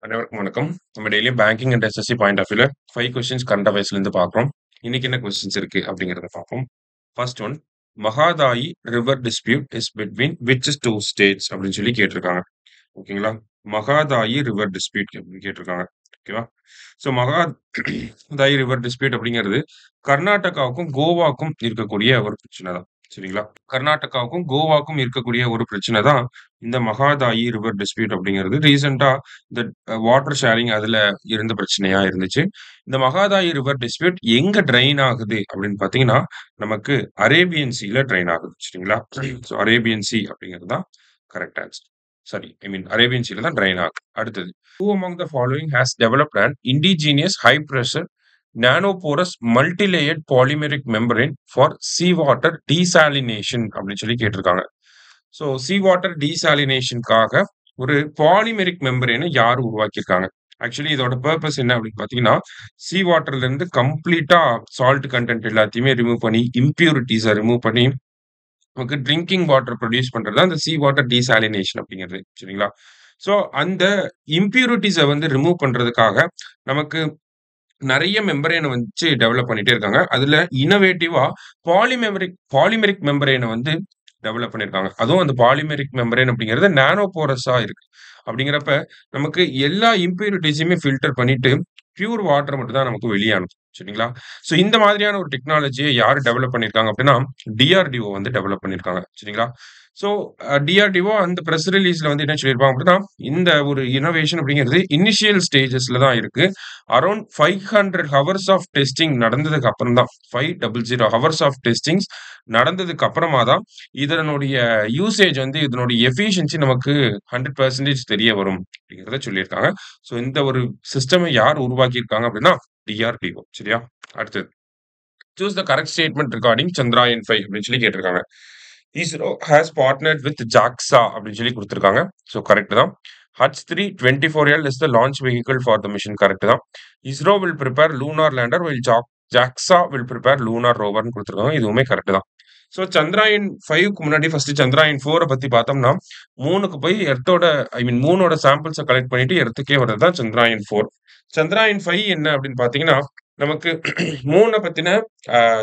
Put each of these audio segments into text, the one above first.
அனைவருக்கும் வணக்கம். நம்ம டெய்லியும் banking and SSC point of வியூல 5 கொஸ்டின்ஸ் கரண்ட் அஃபேர்ஸ்ல இருந்து பார்க்குறோம். இன்னைக்கு என்ன கொஸ்டின்ஸ் இருக்கு அப்படிங்கிறத பார்ப்போம். First one, Mahadayi river dispute is between which two states அப்படின்னு சொல்லி கேட்டிருக்காங்க. ஓகேங்களா? மகாதாயி ரிவர் டிஸ்பியூட் அப்படின்னு கேட்டிருக்காங்க. ஓகேவா? ஸோ மகாதாயி ரிவர் டிஸ்பியூட் அப்படிங்கிறது கர்நாடகாவுக்கும் கோவாக்கும் இருக்கக்கூடிய ஒரு பிரச்சனை தான். சரிங்களா? கர்நாடகாவுக்கும் கோவாக்கும் இருக்கக்கூடிய ஒரு பிரச்சனை தான் இந்த மகாதாயி ரிவர் டிஸ்பியூட் அப்படிங்கிறது. ரீசெண்டா இந்த வாட்டர் ஷேரிங் அதுல இருந்த பிரச்சனையா இருந்துச்சு. இந்த மகாதாயி ரிவர் டிஸ்பியூட் எங்க ட்ரெயின் ஆகுது அப்படின்னு பார்த்தீங்கன்னா, நமக்கு அரேபியன் சீல ட்ரெயின் ஆகுது. சரிங்களா? ஸோ அரேபியன் சி அப்படிங்கிறது தான் கரெக்ட் ஆன்சர். சாரி, ஐ மீன் அரேபியன் சீல தான் ட்ரெயின் ஆகுது. அடுத்தது, who among the following has developed an indigenous high pressure nanoporous multilayered polymeric membrane for seawater desalination அப்படின்னு சொல்லி கேட்டிருக்காங்க. ஸோ seawater desalinationக்காக ஒரு பாலிமெரிக் மெம்பரேனை யார் உருவாக்கியிருக்காங்க? ஆக்சுவலி இதோட பர்பஸ் என்ன அப்படின்னு பார்த்தீங்கன்னா, சீ வாட்டர்ல இருந்து கம்ப்ளீட்டா சால்ட் கண்டென்ட் எல்லாத்தையுமே ரிமூவ் பண்ணி இம்பியூரிட்டிஸை ரிமூவ் பண்ணி நமக்கு ட்ரிங்கிங் வாட்டர் ப்ரொடியூஸ் பண்றது தான் அந்த சீ வாட்டர் டீசாலினேஷன் அப்படிங்கிறது. சரிங்களா? ஸோ அந்த இம்பியூரிட்டிஸை வந்து ரிமூவ் பண்றதுக்காக நமக்கு நெறைய மெம்பரேன வச்சு டெவலப் பண்ணிட்டே இருக்காங்க. அதுல இன்னோவேட்டிவா பாலிமெரிக் மெம்பரேன வந்து டெவலப் பண்ணியிருக்காங்க. அதுவும் அந்த பாலிமெரிக் மெம்பரேன் அப்படிங்கிறது நானோ போரஸா இருக்கு. அப்படிங்கிறப்ப நமக்கு எல்லா இம்பியூரிட்டீஸையுமே ஃபில்டர் பண்ணிட்டு பியூர் வாட்டர் மட்டும் தான் நமக்கு வெளிய அனுப்பும். சரிங்களா? ஸோ இந்த மாதிரியான ஒரு டெக்னாலஜிய யாரு டெவலப் பண்ணியிருக்காங்க அப்படின்னா, டிஆர்டிஓ வந்து டெவலப் பண்ணியிருக்காங்க. சரிங்களா? ஸோ டிஆர்டிஓ அந்த பிரஸ் ரிலீஸ்ல வந்து என்ன சொல்லியிருப்பாங்க அப்படின்னா, இந்த ஒரு இன்னோவேஷன் அப்படிங்கிறது இனிஷியல் ஸ்டேஜஸ்ல தான் இருக்கு. அரவுண்ட் 500 ஹவர்ஸ் ஆஃப் டெஸ்டிங் நடந்ததுக்கு அப்புறம் தான் 500 ஹவர்ஸ் ஆஃப் டெஸ்டிங்ஸ் நடந்ததுக்கு அப்புறமா தான் இதனுடைய யூசேஜ் வந்து இதனுடைய எஃபிஷியன்சி நமக்கு 100% தெரிய வரும் அப்படிங்கிறத சொல்லியிருக்காங்க. ஸோ இந்த ஒரு சிஸ்டமை யார் உருவாக்கியிருக்காங்க அப்படின்னா, டிஆர்டிஓ. சரியா? அடுத்தது, choose the correct statement regarding Chandrayaan 5 அப்படின்னு சொல்லி கேட்டிருக்காங்க. ISRO has partnered with JAXA அப்படின்னு சொல்லி குடுத்திருக்காங்க. ஸோ கரெக்ட் தான். H3 24L is the launch vehicle for the mission. Correct தான். ISRO will prepare lunar lander while JAXA will prepare lunar rover ன்னு குடுத்திருக்காங்க. இதுவுமே கரெக்ட் தான். ஸோ சந்திராயன் 5க்கு முன்னாடி ஃபர்ஸ்ட் சந்திராயன் 4 பத்தி பார்த்தோம்னா, மூணுக்கு போய் எர்த்தோட ஐ மீன் மூனோட சாம்பிள்ஸ கலெக்ட் பண்ணிட்டு எர்த்துக்கே வர்றது தான் சந்திராயன் 4. சந்திராயன் 5 என்ன அப்படின்னு பார்த்தீங்கன்னா, நமக்கு மூன பத்தின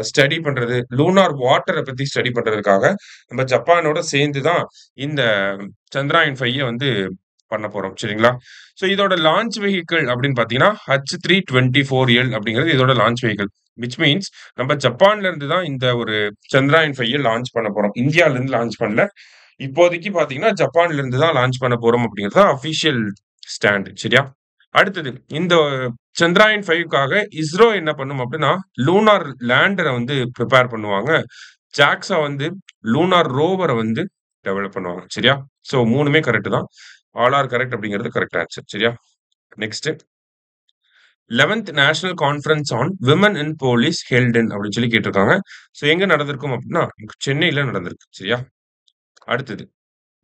ஸ்டடி பண்றது, லூனார் வாட்டர பத்தி ஸ்டடி பண்றதுக்காக நம்ம ஜப்பானோட சேர்ந்து தான் இந்த சந்திராயன் 5 வந்து பண்ண போறோம். சரிங்களா? ஸோ இதோட லான்ச் வெஹிக்கிள் அப்படின்னு பார்த்தீங்கன்னா, H324L அப்படிங்கிறது இதோட லான்ச் வெஹிக்கிள். விச் மீன்ஸ் நம்ம ஜப்பான்ல இருந்து தான் இந்த ஒரு சந்திராயன் 5 லான்ச் பண்ண போறோம். இந்தியால இருந்து லான்ச் பண்ணல. இப்போதைக்கு பார்த்தீங்கன்னா, ஜப்பான்ல இருந்து தான் லான்ச் பண்ண போறோம் அப்படிங்கிறது தான் அஃபிஷியல் ஸ்டாண்ட். சரியா? அடுத்தது, இந்த சந்திராயன் 5க்காக இஸ்ரோ என்ன பண்ணும் அப்படின்னா, லூனார் லேண்டர வந்து பிரிப்பேர் பண்ணுவாங்க. ஜாக்ஸா வந்து லூனார் ரோவர வந்து டெவலப் பண்ணுவாங்க. சரியா? ஸோ 3மே கரெக்ட் தான். ஆல் ஆர் கரெக்ட் அப்படிங்கிறது கரெக்ட் ஆன்சர். சரியா? Next, 11th national conference on women in police held in அப்படின்னு சொல்லி கேட்டிருக்காங்க. ஸோ எங்க நடந்திருக்கும் அப்படின்னா, சென்னையில நடந்திருக்கு. சரியா? அடுத்தது,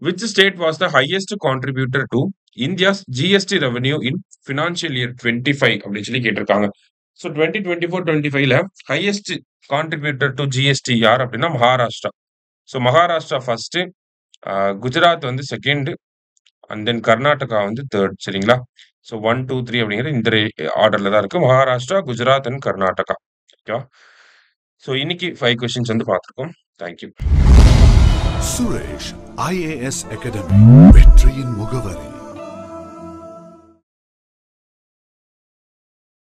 which state was the highest contributor to India's GST revenue in financial year 25 அப்படின்னு சொல்லி கேட்டிருக்காங்க. ஸோ 2024-25ல ஹையஸ்ட் கான்ட்ரிபியூட்டர் டு ஜிஎஸ்டி யார் அப்படின்னா மகாராஷ்டிரா. ஸோ மகாராஷ்டிரா ஃபர்ஸ்ட், குஜராத் வந்து செகண்ட், அண்ட் தென் கர்நாடகா வந்து தேர்ட். சரிங்களா? ஸோ 1, 2, 3 அப்படிங்கிறது இந்த ஆர்டர்ல தான் இருக்கு. மகாராஷ்டிரா, குஜராத் அண்ட் கர்நாடகா. ஓகேவா? ஸோ இன்னைக்கு 5 கொஸ்டின்ஸ் வந்து பார்த்துருக்கோம். தேங்க்யூ. சுரேஷ் IAS அகாடமி, வெற்றியின் முகவரி.